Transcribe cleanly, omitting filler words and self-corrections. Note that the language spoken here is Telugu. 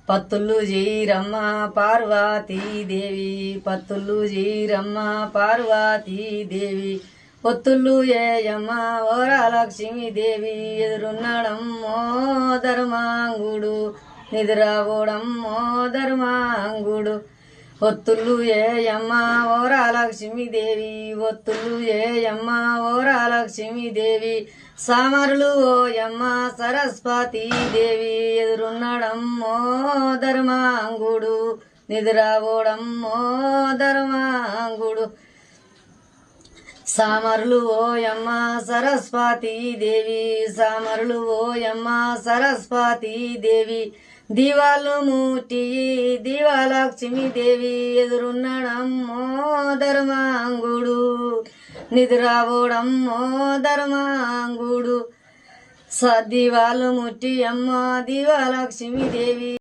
పత్తులు జీరమ్మ పార్వతీదేవి, పత్తులు జీరమ్మ పార్వతీదేవి, ఒత్తులు ఏయమ్మ వరలక్ష్మీదేవి, ఎదురున్నాడమ్మో ధర్మాంగుడు, నిద్రపోడమ్మో ధర్మాంగుడు. ఒత్తులు ఏయమ్మ వరలక్ష్మీదేవి, ఒత్తులు ఏయమ్మ వరలక్ష్మీదేవి, సామరులు ఓయమ్మ సరస్వతీదేవి, ఎదురున్నాడమ్మో ధర్మాంగుడు, నిద్రపోడమ్మో ధర్మాంగుడు. సామరులు ఓయమ్మ సరస్వతీదేవి, సామరులు ఓయమ్మ సరస్వతీదేవి, దివాలు మూటి దివాలక్ష్మీదేవి, ఎదురున్నాడమ్మో ధర్మాంగుడు, నిద్రపోడమ్మో ధర్మాంగుడు. దివాలు ముట్టి అమ్మ దివాలక్ష్మీదేవి.